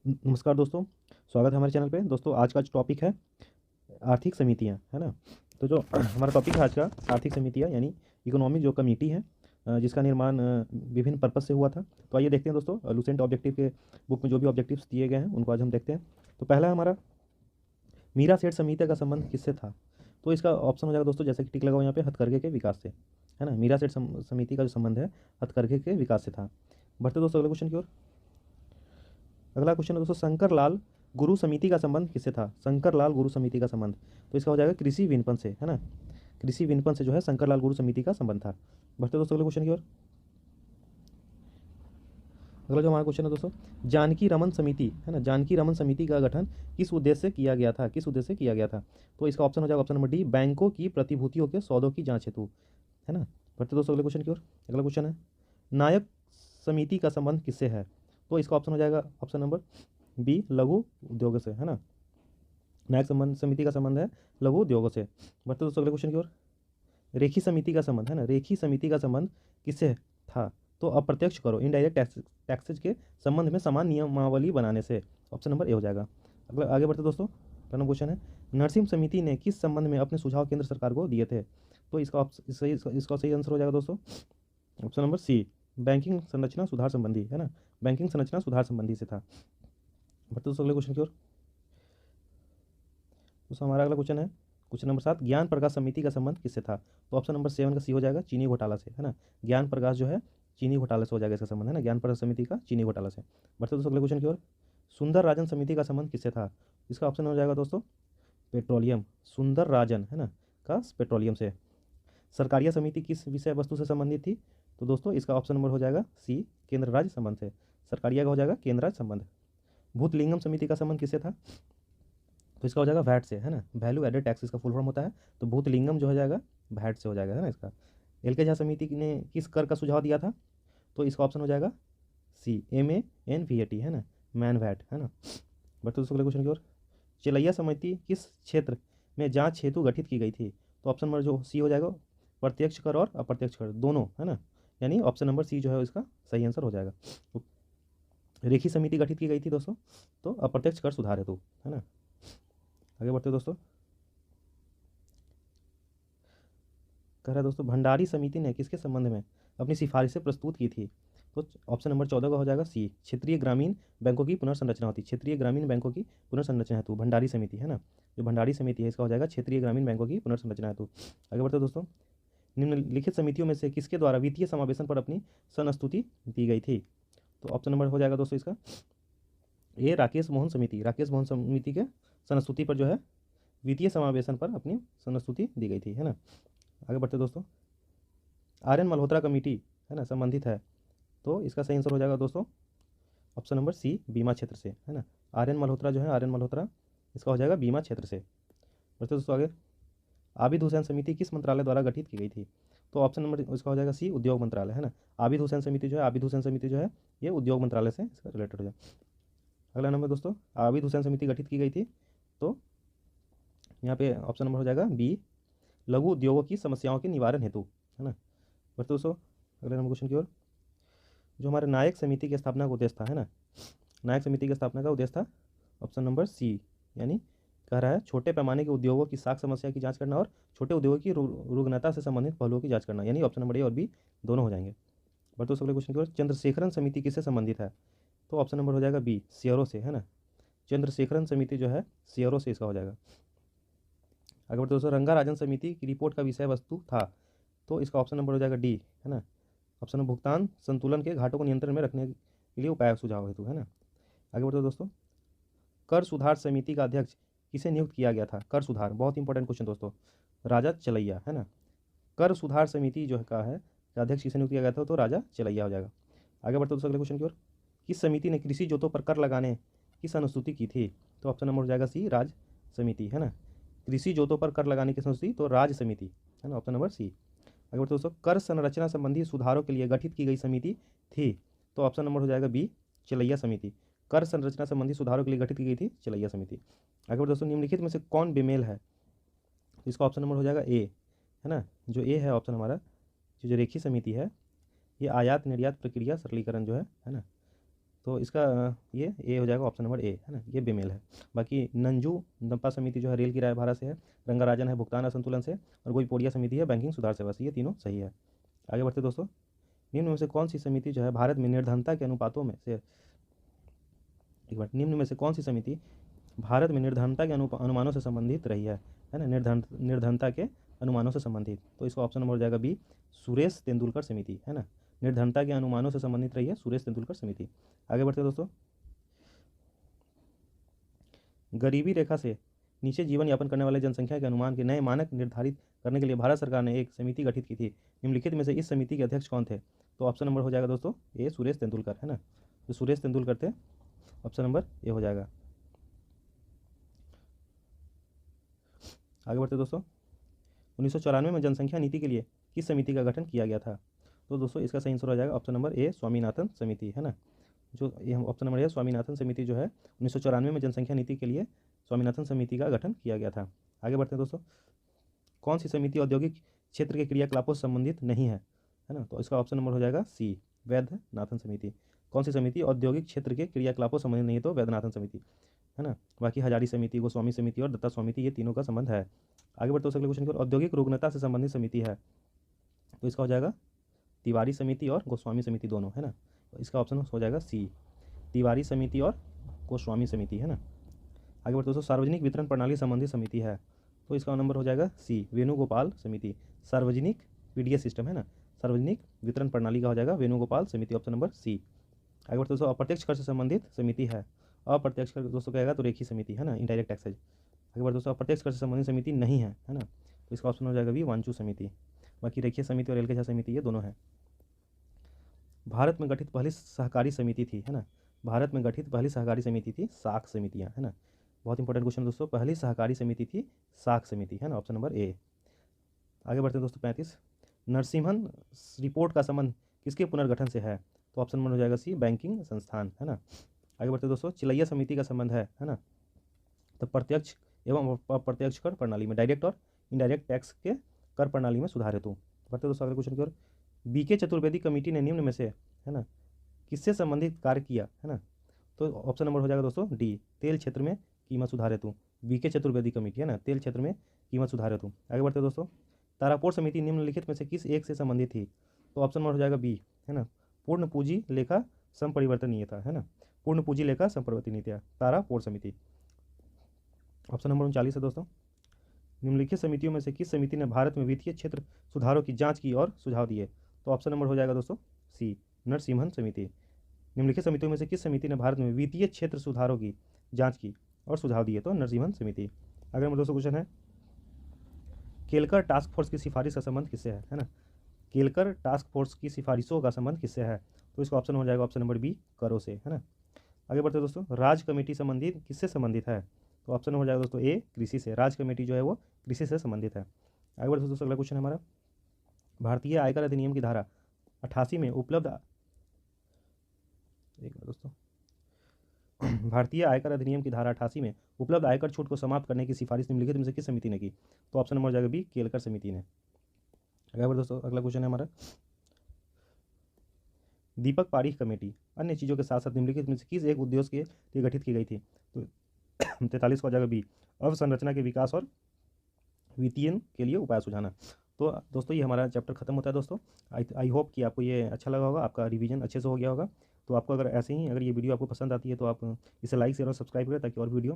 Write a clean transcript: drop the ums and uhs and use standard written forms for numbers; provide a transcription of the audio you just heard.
नमस्कार दोस्तों, स्वागत है हमारे चैनल पे। दोस्तों आज का जो टॉपिक है आर्थिक समितियां, है ना। तो जो हमारा टॉपिक है आज का आर्थिक समितियां यानी इकोनॉमिक जो कमेटी है, जिसका निर्माण विभिन्न पर्पज से हुआ था। तो आइए देखते हैं दोस्तों, लुसेंट ऑब्जेक्टिव के बुक में जो भी ऑब्जेक्टिव्स दिए गए हैं उनको आज हम देखते हैं। तो पहला हमारा मीरा सेठ समिति का संबंध किससे था। तो इसका ऑप्शन हो जाएगा दोस्तों, जैसे कि टिक लगा हुआ यहाँ पे, हथकरघे के विकास से, है ना। मीरा सेठ समिति का जो संबंध है हथकरघे के विकास से था। बढ़ते दोस्तों अगले क्वेश्चन की ओर। अगला क्वेश्चन है दोस्तों, शंकर लाल गुरु समिति का संबंध किससे था। शंकर लाल गुरु समिति का संबंध, तो इसका हो जाएगा कृषि विपणन से, है ना। कृषि विपणन से जो है शंकर लाल गुरु समिति का संबंध था। बढ़ते दोस्तों अगले क्वेश्चन की ओर। अगला जो हमारा क्वेश्चन है दोस्तों, जानकी रमन समिति, है ना। जानकी रमन समिति का गठन किस उद्देश्य से किया गया था, किस उद्देश्य से किया गया था। तो इसका ऑप्शन हो जाएगा ऑप्शन नंबर डी, बैंकों की प्रतिभूतियों के सौदों की जांच हेतु, है ना। बढ़ते दोस्तों अगले क्वेश्चन की ओर। अगला क्वेश्चन है, नायक समिति का संबंध किससे है। तो इसका ऑप्शन हो जाएगा ऑप्शन नंबर बी, लघु उद्योग से, है ना। नायक संबंध समिति का संबंध है लघु उद्योगों से। बढ़ते दोस्तों अगले क्वेश्चन की ओर। रेखी समिति का संबंध, है ना। रेखी समिति का संबंध किससे था। तो अप्रत्यक्ष करो इनडायरेक्ट टैक्सेज के संबंध में समान नियमावली बनाने से। ऑप्शन नंबर ए हो जाएगा। अगला आगे बढ़ते दोस्तों, पहला क्वेश्चन है, नरसिम्हा समिति ने किस संबंध में अपने सुझाव केंद्र सरकार को दिए थे। तो इसका सही आंसर हो जाएगा दोस्तों ऑप्शन नंबर सी, बैंकिंग संरचना सुधार संबंधी, है ना। बैंकिंग संरचना सुधार संबंधी से था। बढ़ते दोस्तों अगले क्वेश्चन की ओर। दोस्तों हमारा अगला क्वेश्चन है क्वेश्चन नंबर 7, ज्ञान प्रकाश समिति का संबंध किससे था। तो ऑप्शन नंबर 7 का सी हो जाएगा, चीनी घोटाला से, है ना। ज्ञान प्रकाश जो है चीनी घोटाला से हो जाएगा इसका संबंध, है ना। ज्ञान प्रकाश समिति का चीनी घोटाला से। बढ़ते दोस्तों अगले क्वेश्चन की ओर। सुंदर राजन समिति का संबंध किससे था। इसका ऑप्शन हो जाएगा दोस्तों पेट्रोलियम, सुंदर राजन, है ना, का पेट्रोलियम से। सरकारिया समिति किस विषय वस्तु से संबंधित थी। तो दोस्तों इसका ऑप्शन नंबर हो जाएगा सी, केंद्र राज्य संबंध से। सरकारिया का हो जाएगा केंद्र राज्य संबंध। भूतलिंगम समिति का संबंध किससे था। तो इसका हो जाएगा वैट से, है ना। वैल्यू एडेड टैक्स इसका फुल फॉर्म होता है। तो भूतलिंगम जो हो जाएगा वैट से हो जाएगा, है ना इसका। एल के झा समिति ने किस कर का सुझाव दिया था। तो इसका ऑप्शन हो जाएगा सी, MANVAT, है ना, मैन वैट, है ना। बढ़ते दोस्तों अगले क्वेश्चन की ओर। चेलैया समिति किस क्षेत्र में जांच हेतु गठित की गई थी। तो ऑप्शन नंबर जो सी हो जाएगा, प्रत्यक्ष कर और अप्रत्यक्ष कर दोनों, है ना। यानी ऑप्शन नंबर सी जो है इसका सही आंसर हो जाएगा। तो रेखी समिति गठित की गई थी दोस्तों, तो अप्रत्यक्ष कर सुधार हेतु, है ना। आगे बढ़ते दोस्तों। कह रहा है दोस्तों, भंडारी समिति ने किसके संबंध में अपनी सिफारिशें प्रस्तुत की थी। तो ऑप्शन नंबर 14 का हो जाएगा सी, क्षेत्रीय ग्रामीण बैंकों की पुनर्संरचना होती, क्षेत्रीय ग्रामीण बैंकों की पुनर्संरचना हेतु भंडारी समिति, है ना। जो भंडारी समिति है इसका हो जाएगा क्षेत्रीय ग्रामीण बैंकों की पुनर्संरचना हेतु। आगे बढ़ते दोस्तों, निम्नलिखित समितियों में से किसके द्वारा वित्तीय समावेशन पर अपनी संस्तुति दी गई थी। तो ऑप्शन नंबर हो जाएगा दोस्तों इसका ए, राकेश मोहन समिति, राकेश मोहन समिति के संस्तुति पर जो है वित्तीय समावेशन पर अपनी संस्तुति दी गई थी, है ना। आगे बढ़ते दोस्तों, RN मल्होत्रा कमेटी, है ना, संबंधित है। तो इसका सही आंसर हो जाएगा दोस्तों ऑप्शन नंबर सी, बीमा क्षेत्र से, है ना। RN मल्होत्रा जो है RN मल्होत्रा इसका हो जाएगा बीमा क्षेत्र से। बढ़ते दोस्तों आगे, आबिद हुसैन समिति किस मंत्रालय द्वारा गठित की गई थी। तो ऑप्शन नंबर इसका हो जाएगा सी, उद्योग मंत्रालय, है ना। आबिद हुसैन समिति जो है, आबिद हुसैन समिति जो है ये उद्योग मंत्रालय से इसका रिलेटेड हो जाए। अगला नंबर दोस्तों, आबिद हुसैन समिति गठित की गई थी, तो यहाँ पे ऑप्शन नंबर हो जाएगा बी, लघु उद्योगों की समस्याओं के निवारण हेतु, है ना। बढ़ते दोस्तों अगले नंबर क्वेश्चन की ओर। जो हमारे नायक समिति की स्थापना का उद्देश्य था, है ना, नायक समिति की स्थापना का उद्देश्य था ऑप्शन नंबर सी, यानी कह रहा है छोटे पैमाने के उद्योगों की साख समस्या की जांच करना और छोटे उद्योगों की रुग्णता से संबंधित पहलुओं की जांच करना, यानी ऑप्शन नंबर ए और बी दोनों हो जाएंगे। बढ़ते दोस्तों अगले क्वेश्चन की ओर। चंद्रशेखरन समिति किससे संबंधित है। तो ऑप्शन नंबर हो जाएगा बी, शेयरों से, है ना। चंद्रशेखरन समिति जो है शेयरों से इसका हो जाएगा। आगे बढ़ते दोस्तों, रंगाराजन समिति की रिपोर्ट का विषय वस्तु था। तो इसका ऑप्शन नंबर हो जाएगा डी, है ना। ऑप्शन नंबर भुगतान संतुलन के घाटों को नियंत्रण में रखने के लिए उपाय सुझाव हेतु, है ना। आगे बढ़ते दोस्तों, कर सुधार समिति का अध्यक्ष किसे नियुक्त किया गया था। कर सुधार बहुत इंपॉर्टेंट क्वेश्चन दोस्तों, राजा चलैया, है ना। कर सुधार समिति जो का है अध्यक्ष किसे नियुक्त किया गया था, तो राजा चलैया हो जाएगा। आगे बढ़ते दोस्तों अगले क्वेश्चन की ओर। किस समिति ने कृषि जोतों पर कर लगाने की अनुस्तुति की थी। तो ऑप्शन नंबर हो जाएगा सी, राज समिति, है ना। कृषि जोतों पर कर लगाने की अनुस्तुति, तो राज समिति, है ना, ऑप्शन नंबर सी। आगे बढ़ते दोस्तों, कर संरचना संबंधी सुधारों के लिए गठित की गई समिति थी। तो ऑप्शन नंबर हो जाएगा बी, चलैया समिति। कर संरचना संबंधी सुधारों के लिए गठित की गई थी चलैया समिति। आगे बढ़ते दोस्तों, निम्नलिखित में से कौन बेमेल है। तो इसका ऑप्शन नंबर हो जाएगा ए, है ना। जो ए है ऑप्शन हमारा, जो रेखी समिति है, ये आयात निर्यात प्रक्रिया सरलीकरण जो है ना, तो इसका ये ए हो जाएगा ऑप्शन नंबर ए, है ना, ये बेमेल है। बाकी नंजू दंपा समिति जो है रेल किराया भाड़ा से है, रंगाराजन है भुगतान असंतुलन से, और गोईपोड़िया समिति है बैंकिंग सुधार सेवा से। ये तीनों सही है। आगे बढ़ते दोस्तों, निम्न में से कौन सी समिति जो है भारत में निर्धनता के अनुपातों में से, एक बार, निम्न में से कौन सी समिति भारत में निर्धनता के अनुमानों से संबंधित रही है ना, निर्धनता के अनुमानों से संबंधित। तो इसका ऑप्शन नंबर हो जाएगा बी, सुरेश तेंदुलकर समिति, है ना, निर्धनता के अनुमानों से संबंधित रही है सुरेश तेंदुलकर समिति। आगे बढ़ते दोस्तों, गरीबी रेखा से नीचे जीवन यापन करने वाले जनसंख्या के अनुमान के नए मानक निर्धारित करने के लिए भारत सरकार ने एक समिति गठित की थी। निम्नलिखित में से इस समिति के अध्यक्ष कौन थे? तो ऑप्शन नंबर हो जाएगा दोस्तों ए, सुरेश तेंदुलकर, है ना, तो सुरेश तेंदुलकर थे, ऑप्शन नंबर ए हो जाएगा। आगे बढ़ते दोस्तों, 1994 में जनसंख्या नीति के लिए किस समिति का गठन किया गया था? तो दोस्तों इसका सही आंसर हो जाएगा ऑप्शन नंबर ए, स्वामीनाथन समिति, है ना, जो ये हम ऑप्शन नंबर ए स्वामीनाथन समिति जो है 1994 में जनसंख्या नीति के लिए स्वामीनाथन समिति का गठन किया गया था। आगे बढ़ते हैं दोस्तों, कौन सी समिति औद्योगिक क्षेत्र के क्रियाकलापों से संबंधित नहीं है ना, तो इसका ऑप्शन नंबर हो जाएगा सी, वैद्यनाथन समिति। कौन सी समिति औद्योगिक क्षेत्र के क्रियाकलापों से संबंधित नहीं है? तो वैद्यनाथन समिति, है ना। बाकी हजारी समिति, गोस्वामी समिति और दत्ता समिति, ये तीनों का संबंध है। आगे बढ़ते अगले क्वेश्चन की ओर, औद्योगिक रुग्णता से संबंधित समिति है, तो इसका हो जाएगा तिवारी समिति और गोस्वामी समिति दोनों, है ना, तो इसका ऑप्शन हो जाएगा सी, तिवारी समिति और गोस्वामी समिति, है ना। आगे बढ़ते दोस्तों, सार्वजनिक वितरण प्रणाली संबंधी समिति है, तो इसका नंबर हो जाएगा सी, वेणुगोपाल समिति, सार्वजनिक पीडीएस सिस्टम, है ना, सार्वजनिक वितरण प्रणाली का हो जाएगा वेणुगोपाल समिति, ऑप्शन नंबर सी। आगे बढ़ते दोस्तों, अप्रत्यक्ष कर से संबंधित समिति है, अप्रत्यक्ष कर दोस्तों कहेगा तो रेखी समिति, है ना, इनडायरेक्ट टैक्सेज। आगे बढ़ते दोस्तों, अप्रत्यक्ष कर से संबंधित समिति नहीं है, है ना, तो इसका ऑप्शन हो जाएगा भी, वांचू समिति। बाकी रेखीय समिति और रेलकेशा समिति ये दोनों है। भारत में गठित पहली सहकारी समिति थी, है ना, भारत में गठित पहली सहकारी समिति थी साख समितियाँ, है ना, बहुत इंपॉर्टेंट क्वेश्चन दोस्तों, पहली सहकारी समिति थी साख समिति, है ना, ऑप्शन नंबर ए। आगे बढ़ते हैं दोस्तों, 35, नरसिम्हन रिपोर्ट का संबंध किसके पुनर्गठन से है? तो ऑप्शन नंबर हो जाएगा सी, बैंकिंग संस्थान, है ना। आगे बढ़ते दोस्तों, चिलैया समिति का संबंध है ना, तो प्रत्यक्ष एवं अप्रत्यक्ष कर प्रणाली में, डायरेक्ट और इनडायरेक्ट टैक्स के कर प्रणाली में सुधार हेतु। बढ़ते दोस्तों अगले क्वेश्चन की ओर, बीके चतुर्वेदी कमेटी ने निम्न में से, है ना, किससे संबंधित कार्य किया, है ना, तो ऑप्शन नंबर हो जाएगा दोस्तों डी, तेल क्षेत्र में कीमत सुधार हेतु, बीके चतुर्वेदी कमेटी, है ना, तेल क्षेत्र में कीमत सुधार हेतु। आगे बढ़ते दोस्तों, तारापोर समिति निम्नलिखित में से किस एक से संबंधित थी? तो ऑप्शन नंबर हो जाएगा बी, है ना, पूर्ण पूंजी लेखा संपरिवर्तनीयता, है ना, पूर्ण पूंजी लेखा संपरिवर्तनीयता, तारापोर समिति। ऑप्शन नंबर 39 है दोस्तों, निम्नलिखित समितियों में से किस समिति ने भारत में वित्तीय क्षेत्र सुधारों की जांच की और सुझाव दिए? तो ऑप्शन नंबर हो जाएगा दोस्तों सी, नरसिम्हन समिति। निम्नलिखित समितियों में से किस समिति ने भारत में वित्तीय क्षेत्र सुधारों की जांच की और सुझाव दिए? तो नरसिम्हन समिति। अगला नंबर दोस्तों क्वेश्चन है, केलकर टास्क फोर्स की सिफारिश का संबंध किससे है ना, केलकर टास्क फोर्स की सिफारिशों का संबंध किससे है? तो इसका ऑप्शन हो जाएगा ऑप्शन नंबर बी, करों से, है ना। आगे बढ़ते दोस्तों, राज कमेटी संबंधित किससे संबंधित है? तो ऑप्शन हो जाएगा दोस्तों ए, कृषि से, राज कमेटी जो है वो कृषि से संबंधित है। आगे बढ़ते दोस्तों अगला क्वेश्चन है हमारा, भारतीय आयकर अधिनियम की धारा 88 में उपलब्ध, एक बार दोस्तों, भारतीय आयकर अधिनियम की धारा 88 में उपलब्ध आयकर छूट को समाप्त करने की सिफारिश निम्नलिखित में से किस समिति ने की? तो ऑप्शन नंबर हो जाएगा बी, केलकर समिति ने। अगर दोस्तों अगला क्वेश्चन है हमारा, दीपक पारीख कमेटी अन्य चीज़ों के साथ साथ निम्नलिखित में से किस एक उद्देश्य के लिए गठित की गई थी? तो 43 को हो जाएगा बी, अवसंरचना के विकास और वित्तीय के लिए उपाय सुझाना। तो दोस्तों ये हमारा चैप्टर खत्म होता है दोस्तों। आई होप कि आपको ये अच्छा लगा होगा, आपका रिवीजन अच्छे से हो गया होगा। तो आपको अगर ऐसे ही अगर ये वीडियो आपको पसंद आती है तो आप इसे लाइक शेयर और सब्सक्राइब करें ताकि और वीडियो